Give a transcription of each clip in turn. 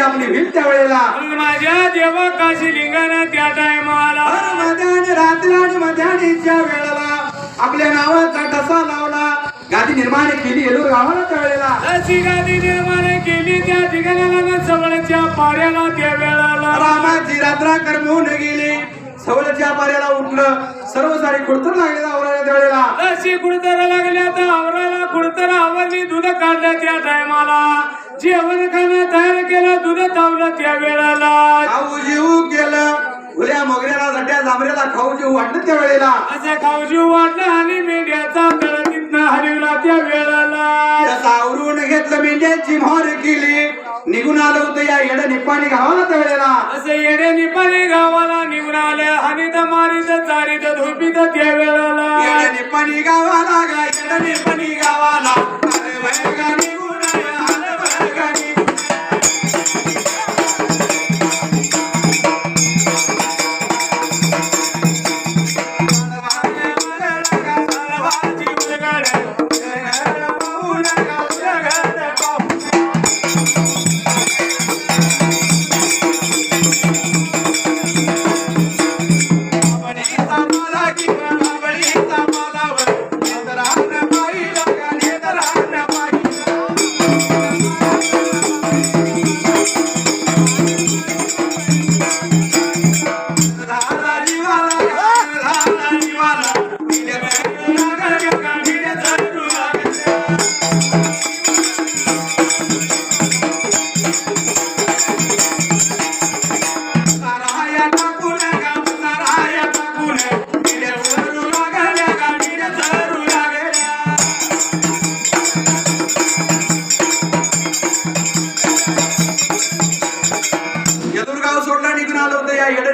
आपली होईल त्यावेळेला माझ्या देवा काशी लिंगाना त्या टायमाला मध्याने रात्री आणि मध्यानीच्या वेळेला आपल्या नावाचा ठसा लावला गादी निर्माण केली येलूर गावाला त्यावेळेला अशी गादी निर्माण केली त्या ठिकाणाला सवळच्या पाऱ्याला त्या वेळेला रामाची रात्रा करमून गेली सवळच्या पाऱ्याला उठलं सर्व सारी खुडतर लागलेला आवरायला त्यावेळेला अशी कुडतर लागल्या तर आवरायला कुडतर आवरली दूध काढलं त्या टायमाला जेवण खाणं तयार केलं दूध तावलं त्या वेळेला खाऊ जीव केलं फुल्या मोगऱ्याला झट्या जांभऱ्याला खाऊ जीव वाटलं त्या वेळेला असं खाऊजीव वाटलं आणि मेंढ्याचा तळ तिथनं हरवला त्या वेळेला त्याचा आवरून घेतलं मेंढ्याची मोहर केली निघून आलं होतं या येड निप्पाणी गावाला त्या वेळेला असं येणे निपाणी गावाला निघून आलं हानीत मारीत चारीत धोपीत त्या वेळेला येड निप्पाणी गावाला गा येड निप्पाणी गावाला आलं बरगा निघून आलं बरगा निघून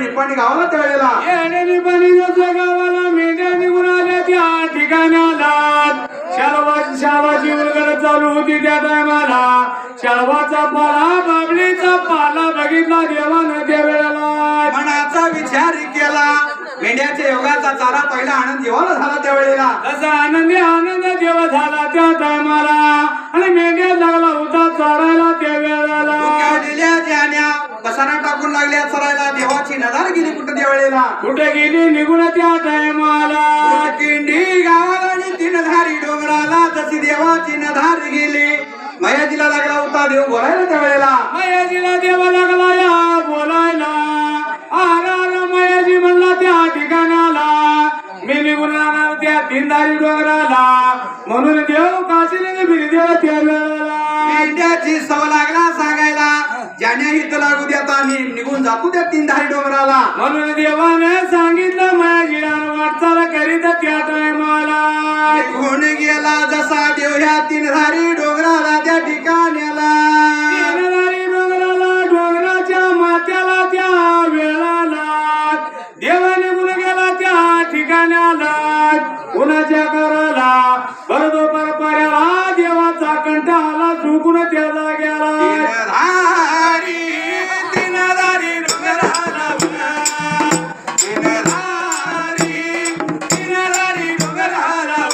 निप्पाणी गावाला त्यावेळेला येणे निपाणी गावाला मेंढ्या निघून आल्या त्या ठिकाणाला शाळवाची उलगड चालू होती त्या टायमाला शाळवाचा पाला बाबलीचा पाला बघितला देवानं त्या वेळेला मनाचा विचार केला मेंढ्याच्या योगाचा चारा पहिला आनंद देवाला झाला त्यावेळेला असा आनंद देव झाला त्या टायमाला आणि मेंढ्या लागला होता चारायला त्या वेळेला दिल्या जाण्या बसारा टाकून लागल्या चरायला देवाची नजर गेली कुठं त्यावेळेला कुठे गेली निघून त्या टायमाला किंडी गावाला आणि तीन धारी डोंगराला तशी देवाची नधार गेली मयाजीला लागला होता देव बोलायला त्यावेळेला मयाजीला देव लागला या बोलायला आर मयाजी म्हणला त्या ठिकाणाला मी निघून जाणार त्या तीनधारी डोंगराला म्हणून देव काशीने बिरदेव त्या वेळेला मेंढ्याची सव लागला सांगायला ज्याने हित लागू देत आम्ही निघून जातो त्या तीनधारी डोंगराला म्हणून देवाने सांगितलं मयाजीला वाटचाल करीत त्या टायमाला निघून गेला जसा देव ह्या तीनधारी डोंगराला त्या ठिकाण्याला तीनधारी डोंगराला डोंगराच्या माथ्याला त्या वेळाला देव निघून गेला त्या ठिकाण्याला कुणाच्या कराला भरदो परपर्याला देवाचा कंठ आला चुकून त्या जाग्याला तीनधारी डोंगराला तीनधारी डोंगराला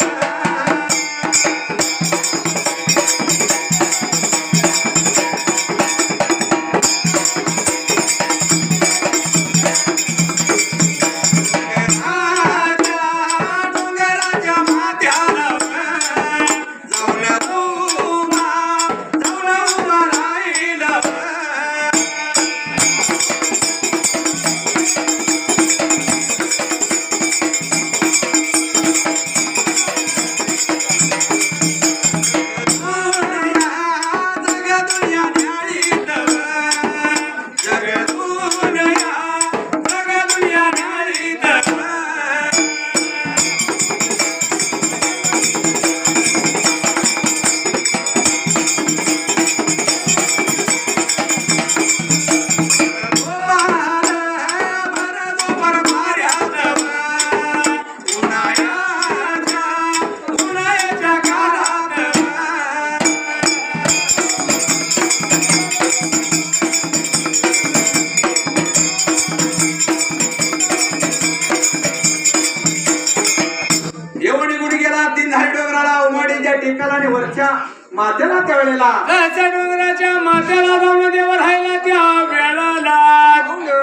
मातेला त्यावेळेला जसं डोंगराच्या माथ्याला जाऊन देव राहिला त्या वेळाला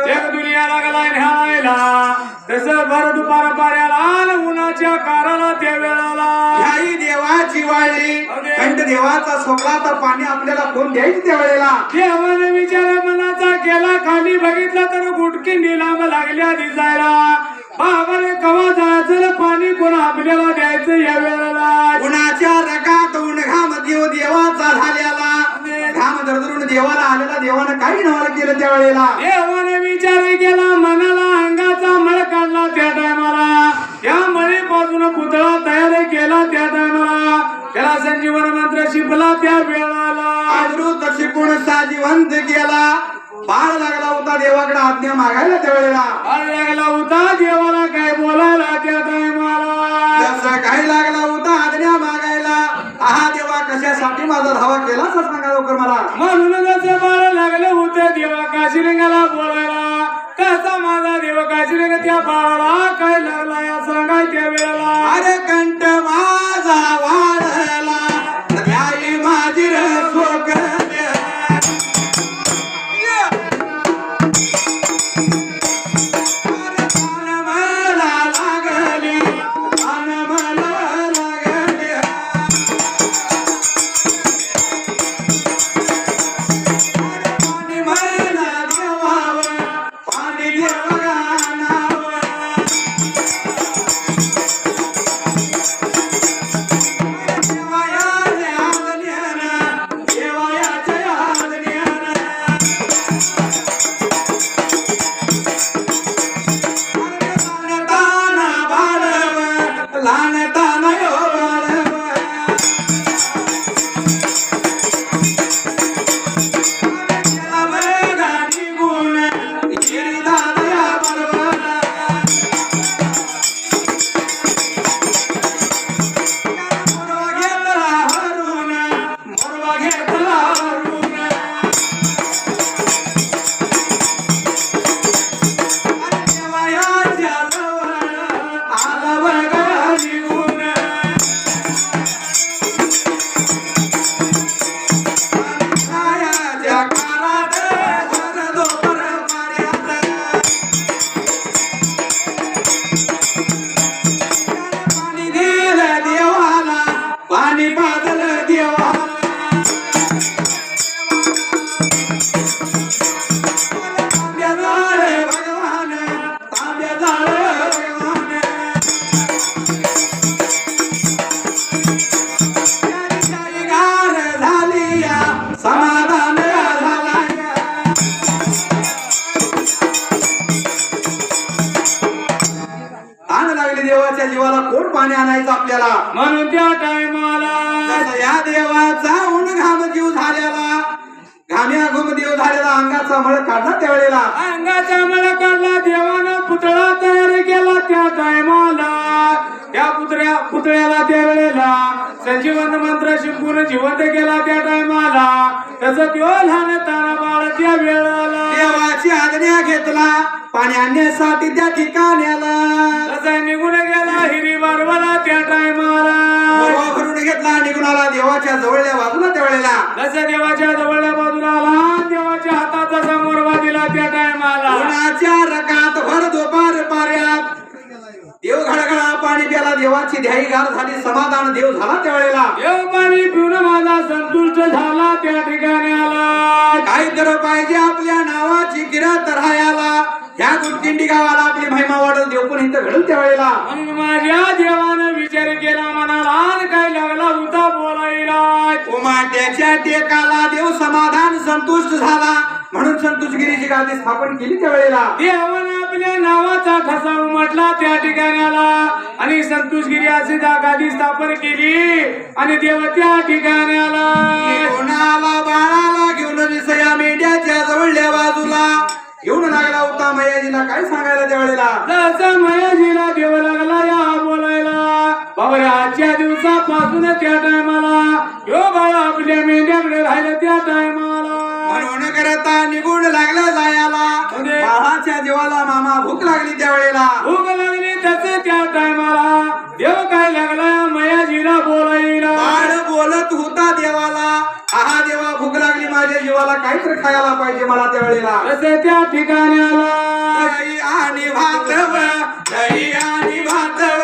जग दुनिया लागला न्यायला तसं भर दुपार पाऱ्याला उन्हाच्या काराला त्या वेळाला ह्याही देवाची वाळली कंठ देवाचा सोकला तर पाणी आपल्याला कोण द्यायची त्यावेळेला देवाने विचार मनाचा केला खाली बघितला तर गुटकी निलाम लागल्या दिसायला बाबाने कवा जायचं पाणी कोण आपल्याला द्यायचं या वेळेला उन्हाच्या रकात उन घाम देव देवाचा झालेला घाम दरदरून देवाला आलेला देवानं काही नवाला केलं त्यावेळेला देवाने विचार केला मनाला अंगाचा मळ काढला त्या टायमाला त्या मळीपासून पुतळा तयार केला त्या टायमाला त्याला संजीवन मंत्र शिपला त्या वेळाला अमृत शिकून साजिवंत केला बाळ लागला होता देवाकडे आज्ञा मागायला त्यावेळेला बाळ लागला होता देवाला काय बोलायला त्या टायमाला जसं काही लागला होता आज्ञा मागायला आहा देवा कशासाठी माझा धावा केला असं सांगा लवकर मला म्हणून जसे बाळ लागलं होतं देवा काशीलिंगाला बोलायला कसा माझा देव काशीलिंग त्या बाळाला काय लागला या सांगाय त्या वेळेला अरे कंठ माझा वाढला ध्याई माझी रसोक देवाच्या जीवाला कोण पाणी आणायचं आपल्याला म्हणून त्या टायमाला जसं या देवाचा उन घाम जीव झालेला घाम्या घुम देव झालेला अंगाचा मळ काढला त्यावेळेला अंगाचा मळ काढला देवानं पुतळा तयार केला त्या टायमाला त्या पुतळ्याला त्या वेळेला संजीवन मंत्र शिंपून जिवंत केला त्या टायमाला तसं त्यो लहान ताना बाळ त्या वेळेला देवाची आज्ञा घेतला पाणी आणण्यासाठी त्या ठिकाण्याला तसा निघून गेला हिरी बारवाला त्या टायमाला भरून घेतला निघून आला देवाच्या जवळल्या बाजूला त्यावेळेला जसं देवाच्या जवळल्या बाजूला आला देवाच्या हाताचा समोरवा दिला त्या टायमाला उन्हाच्या रकात भर दुपार पाऱ्यात देव घडघडा पाणी प्याला देवाची ध्याई गार झाली समाधान देव झाला त्यावेळेला देव पाणी पिऊन माझा संतुष्ट झाला त्या ठिकाणी आला काही तर पाहिजे आपल्या नावाची किरात राहायला ह्या गुटकिंडी गावाला आपली महिमा वाढत देव पण इथं घडल त्यावेळेला म्हणून माझ्या देवानं विचार केला मनाला काय लागला होता बोलायला उमाट्याच्या टेकाला देव समाधान संतुष्ट झाला म्हणून संतोषगिरीची गादी स्थापन केली त्यावेळेला देवानं आपल्या नावाचा ठसा उमटला त्या ठिकाणाला आणि संतोषगिरी अशी गादी स्थापन केली आणि देव त्या ठिकाणाला कोणाला बाळाला घेऊन विसया मेंढ्याच्या जवळल्या बाजूला घेऊन लागला होता मयाजीला काय सांगायला त्यावेळेला जसं मयाजीला देव लागला या बोलायला बाबा आजच्या दिवसापासून त्या टायमाला यो बाळा आपल्या मेंढ्याकडे राहिलं त्या टायमाला म्हणून करता निघून लागला जायला बाळाच्या जीवाला मामा भूक लागली त्यावेळेला भूक लागली तसे त्या टायमाला देव काय लागला मयाजीला बोलायला बाळ बोलत होता देवाला महादेवा भूक लागली माझ्या जीवाला काहीतरी खायला पाहिजे मला त्यावेळेला. तसे त्या ठिकाणी आला दही आणि भातव, दही आणि भातव.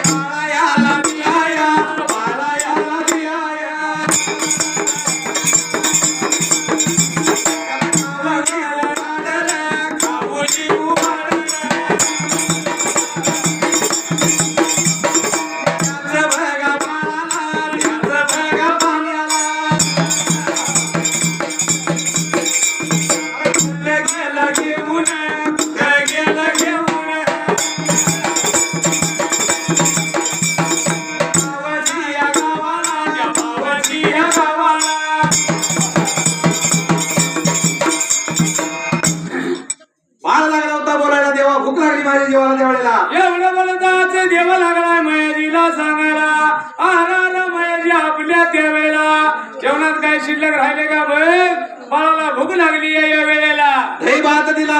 बाळायाला बियाया, बाळायाला बियाया. खाऊची उभारलं. याचं बघा बाळाला, याचं बघा पाण्याला. गेलं घेऊन, गेलं घेऊन. बाबाजी या गावाला, या बाबाजी या गावाला. बाळ लागला होता बोलायला देवा भूक लागली माझ्या जीवाला त्यावेळेला. एवढं बोलताच देव लागलाय मयाजीला सांगायला. आराला मयाजी आपल्या त्यावेळेला जेवणात काय शिल्लक राहिले का बघ, बाळाला भूक लागली आहे या वेळेला. दही भात दिला